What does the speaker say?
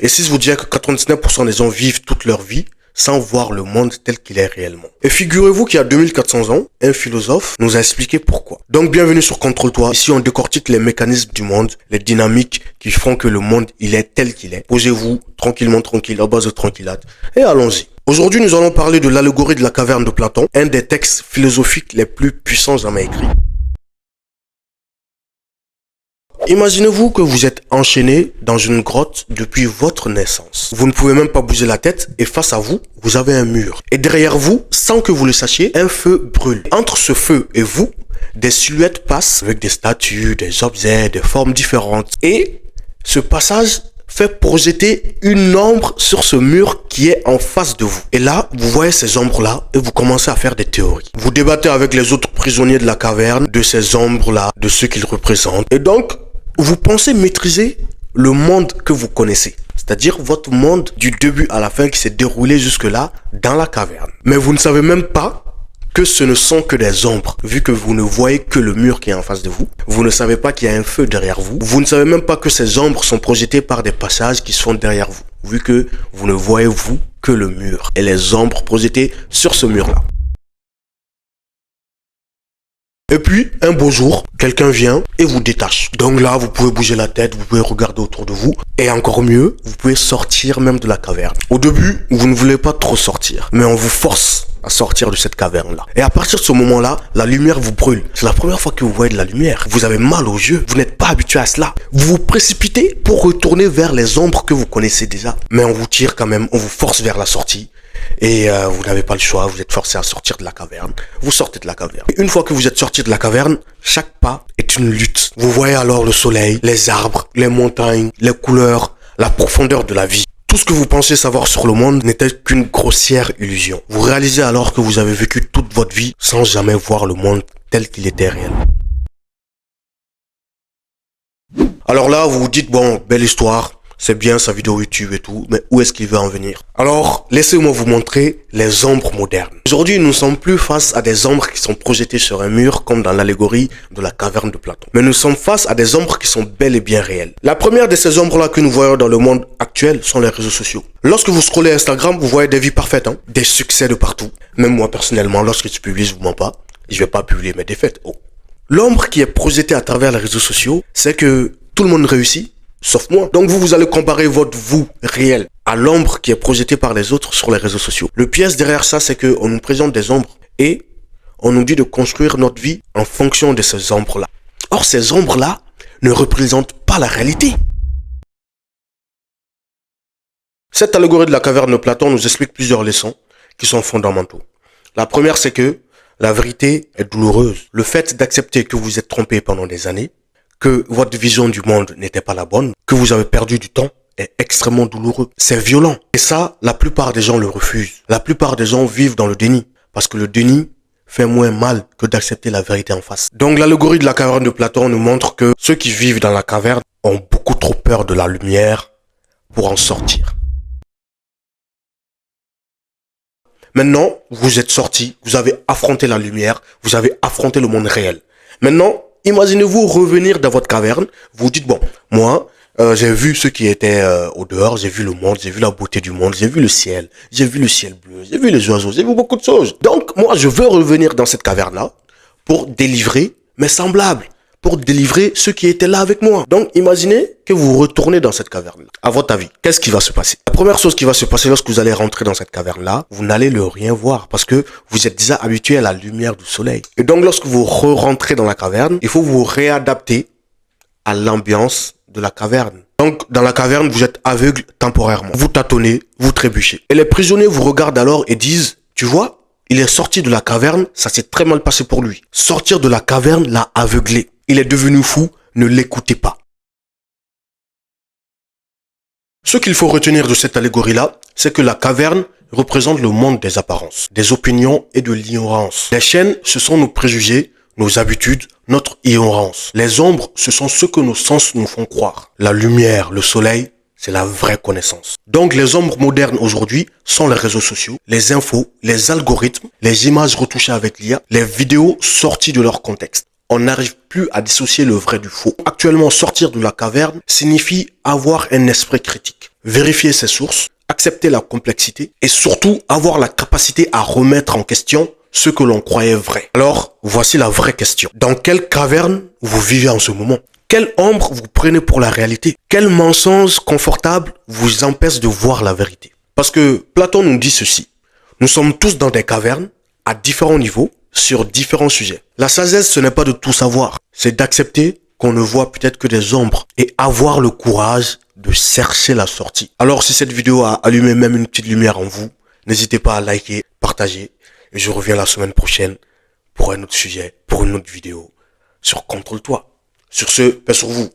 Et si je vous disais que 99% des gens vivent toute leur vie sans voir le monde tel qu'il est réellement. Et figurez-vous qu'il y a 2400 ans, un philosophe nous a expliqué pourquoi. Donc bienvenue sur Contrôle-toi. Ici on décortique les mécanismes du monde, les dynamiques qui font que le monde il est tel qu'il est. Posez-vous tranquille, à base de tranquillade et allons-y. Aujourd'hui nous allons parler de l'allégorie de la caverne de Platon, un des textes philosophiques les plus puissants jamais écrits. Imaginez-vous que vous êtes enchaîné dans une grotte depuis votre naissance. Vous ne pouvez même pas bouger la tête et face à vous, vous avez un mur. Et derrière vous, sans que vous le sachiez, un feu brûle. Entre ce feu et vous, des silhouettes passent avec des statues, des objets, des formes différentes. Et ce passage fait projeter une ombre sur ce mur qui est en face de vous. Et là, vous voyez ces ombres-là et vous commencez à faire des théories. Vous débattez avec les autres prisonniers de la caverne, de ces ombres-là, de ce qu'ils représentent. Et donc, vous pensez maîtriser le monde que vous connaissez. C'est-à-dire votre monde du début à la fin qui s'est déroulé jusque-là dans la caverne. Mais vous ne savez même pas que ce ne sont que des ombres, vu que vous ne voyez que le mur qui est en face de vous. Vous ne savez pas qu'il y a un feu derrière vous. Vous ne savez même pas que ces ombres sont projetées par des passages qui sont derrière vous, vu que vous ne voyez vous que le mur et les ombres projetées sur ce mur-là. Et puis, un beau jour, quelqu'un vient et vous détache. Donc là, vous pouvez bouger la tête, vous pouvez regarder autour de vous. Et encore mieux, vous pouvez sortir même de la caverne. Au début, vous ne voulez pas trop sortir, mais on vous force à sortir de cette caverne-là. Et à partir de ce moment-là, la lumière vous brûle. C'est la première fois que vous voyez de la lumière. Vous avez mal aux yeux, vous n'êtes pas habitué à cela. Vous vous précipitez pour retourner vers les ombres que vous connaissez déjà. Mais on vous tire quand même, on vous force vers la sortie. Et vous n'avez pas le choix, vous êtes forcé à sortir de la caverne. Vous sortez de la caverne. Et une fois que vous êtes sorti de la caverne, chaque pas est une lutte. Vous voyez alors le soleil, les arbres, les montagnes, les couleurs, la profondeur de la vie. Tout ce que vous pensez savoir sur le monde n'était qu'une grossière illusion. Vous réalisez alors que vous avez vécu toute votre vie sans jamais voir le monde tel qu'il était réellement. Alors là, vous vous dites, bon, belle histoire. C'est bien sa vidéo YouTube et tout, mais où est-ce qu'il veut en venir? Alors, laissez-moi vous montrer les ombres modernes. Aujourd'hui, nous ne sommes plus face à des ombres qui sont projetées sur un mur comme dans l'allégorie de la caverne de Platon. Mais nous sommes face à des ombres qui sont bel et bien réelles. La première de ces ombres-là que nous voyons dans le monde actuel sont les réseaux sociaux. Lorsque vous scrollez Instagram, vous voyez des vies parfaites, des succès de partout. Même moi, personnellement, lorsque tu publies, je vous mens pas, je vais pas publier mes défaites. Oh. L'ombre qui est projetée à travers les réseaux sociaux, c'est que tout le monde réussit, sauf moi. Donc vous allez comparer votre vous réel à l'ombre qui est projetée par les autres sur les réseaux sociaux. Le piège derrière ça, c'est qu'on nous présente des ombres et on nous dit de construire notre vie en fonction de ces ombres-là. Or, ces ombres-là ne représentent pas la réalité. Cette allégorie de la caverne de Platon nous explique plusieurs leçons qui sont fondamentaux. La première, c'est que la vérité est douloureuse. Le fait d'accepter que vous êtes trompé pendant des années, que votre vision du monde n'était pas la bonne, que vous avez perdu du temps, est extrêmement douloureux. C'est violent. Et ça, la plupart des gens le refusent. La plupart des gens vivent dans le déni. Parce que le déni fait moins mal que d'accepter la vérité en face. Donc l'allégorie de la caverne de Platon nous montre que ceux qui vivent dans la caverne ont beaucoup trop peur de la lumière pour en sortir. Maintenant, vous êtes sorti, vous avez affronté la lumière, vous avez affronté le monde réel. Maintenant, imaginez-vous revenir dans votre caverne, vous dites, bon, moi, j'ai vu ceux qui étaient au dehors, j'ai vu le monde, j'ai vu la beauté du monde, j'ai vu le ciel bleu, j'ai vu les oiseaux, j'ai vu beaucoup de choses. Donc, moi, je veux revenir dans cette caverne-là pour délivrer mes semblables, pour délivrer ceux qui étaient là avec moi. Donc, imaginez que vous retournez dans cette caverne-là. À votre avis, qu'est-ce qui va se passer? La première chose qui va se passer lorsque vous allez rentrer dans cette caverne-là, vous n'allez le rien voir parce que vous êtes déjà habitué à la lumière du soleil. Et donc, lorsque vous rentrez dans la caverne, il faut vous réadapter à l'ambiance de la caverne. Donc, dans la caverne, vous êtes aveugle temporairement. Vous tâtonnez, vous trébuchez. Et les prisonniers vous regardent alors et disent, tu vois, il est sorti de la caverne, ça s'est très mal passé pour lui. Sortir de la caverne l'a aveuglé. Il est devenu fou, ne l'écoutez pas. Ce qu'il faut retenir de cette allégorie-là, c'est que la caverne représente le monde des apparences, des opinions et de l'ignorance. Les chaînes, ce sont nos préjugés, nos habitudes, notre ignorance. Les ombres, ce sont ce que nos sens nous font croire. La lumière, le soleil, c'est la vraie connaissance. Donc les ombres modernes aujourd'hui sont les réseaux sociaux, les infos, les algorithmes, les images retouchées avec l'IA, les vidéos sorties de leur contexte. On n'arrive plus à dissocier le vrai du faux. Actuellement, sortir de la caverne signifie avoir un esprit critique. vérifier ses sources, accepter la complexité et surtout avoir la capacité à remettre en question ce que l'on croyait vrai. Alors, voici la vraie question. Dans quelle caverne vous vivez en ce moment? Quelle ombre vous prenez pour la réalité? Quel mensonge confortable vous empêche de voir la vérité? Parce que Platon nous dit ceci. Nous sommes tous dans des cavernes, à différents niveaux, sur différents sujets. La sagesse, ce n'est pas de tout savoir. C'est d'accepter qu'on ne voit peut-être que des ombres et avoir le courage de chercher la sortie. Alors, si cette vidéo a allumé même une petite lumière en vous, n'hésitez pas à liker, partager. Et je reviens la semaine prochaine pour un autre sujet, pour une autre vidéo sur Contrôle-toi. Sur ce, paix sur vous.